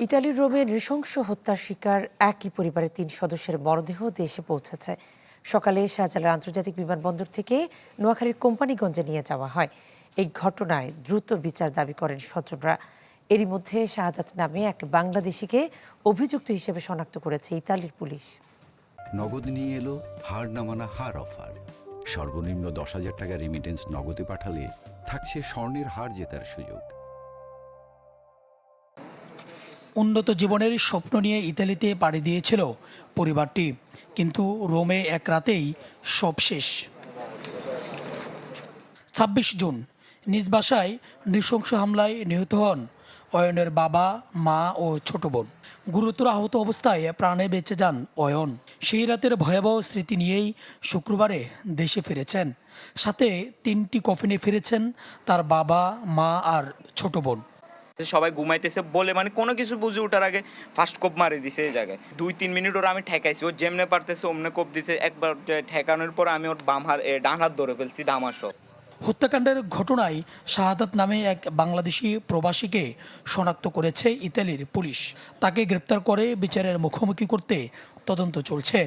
ইতালির রোমে নৃশংস হত্যার শিকার একই পরিবারের ৩ সদস্যের মরদেহ দেশে পৌঁছেছে। সকালে শাহজালাল আন্তর্জাতিক বিমানবন্দর থেকে নোয়াখালীর কোম্পানিগঞ্জে নিয়ে যাওয়া হয়। এই ঘটনায় দ্রুত বিচার দাবি করেন স্বজনরা। এরই মধ্যে শাহাদাত নামে এক বাংলাদেশিকে অভিযুক্ত হিসেবে শনাক্ত করেছে ইতালির পুলিশ। নগদ নিয়ে এলো হার না মানা হার অফার। সর্বনিম্ন 10,000 টাকা রেমিটেন্স নগদে পাঠালে থাকছে স্বর্ণের হার জেতার সুযোগ। উন্নত জীবনের স্বপ্ন নিয়ে ইতালিতে পাড়ি দিয়েছিল পরিবারটি, কিন্তু রোমে এক রাতেই সব শেষ। ২৬ জুন নিজ বাসায় নৃশংস হামলায় নিহত হন অয়নের বাবা, মা ও ছোট বোন। গুরুতর আহত অবস্থায় প্রাণে বেঁচে যান অয়ন। সেই রাতের ভয়াবহ স্মৃতি নিয়েই শুক্রবারে দেশে ফিরেছেন। সাথে 3টি কফিনে ফিরেছেন তার বাবা, মা আর ছোট বোন। সবাই ঘুমাইতেছে বলে কোনো কিছু বুঝে ওঠার আগে ফার্স্ট কোপ মারি দিছে এই জায়গায়। 2-3 মিনিট ওর আমি ঠেকাইছি, ও যেমনে পারতেছে অমনে কোপ দিছে। একবার ঠেকানোর পর আমি ওর ডান হাত ধরে ফেলছি ধামাসহ। হত্যাকাণ্ডের ঘটনায় শাহাদাত নামে এক বাংলাদেশি প্রবাসীকে শনাক্ত করেছে ইতালির পুলিশ। তাকে গ্রেপ্তার করে বিচারের মুখোমুখি করতে তদন্ত চলছে।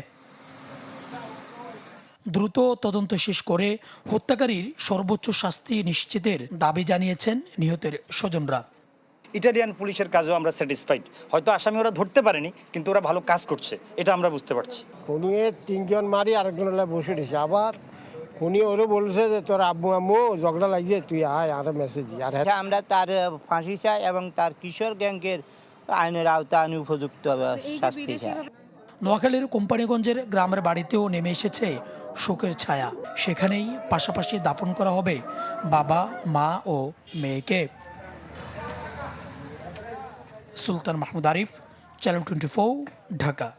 দ্রুত তদন্ত শেষ করে হত্যাকারীর সর্বোচ্চ শাস্তি নিশ্চিতের দাবি জানিয়েছেন নিহতের স্বজনরা। ইটালিয়ান পুলিশের কাজেও আমরা স্যাটিসফাইড। হয়তো আসামি ওরা ধরতে পারেনি, কিন্তু ওরা ভালো কাজ করছে, এটা আমরা বুঝতে পারছি। খুনিয়ে 3 জন মারি আরেকজন বসে দিয়েছে। আবার খুনি ওরও বলছে যে তোর আব্বু আম্মু ঝগড়া লাগিয়ে তুই আয় আর মেসেজ। আর আমরা তার ফাঁসি চাই এবং তার কিশোর গ্যাংকের আইনের আওতায় উপযুক্ত শাস্তি চাই। নোয়াখালীর কোম্পানিগঞ্জের গ্রামের বাড়িতেও নেমে এসেছে শোকের ছায়া। সেখানেই পাশাপাশি দাফন করা হবে বাবা, মা ও মেয়েকে। সুলতান মাহমুদ আরিফ, চ্যানেল 24, ঢাকা।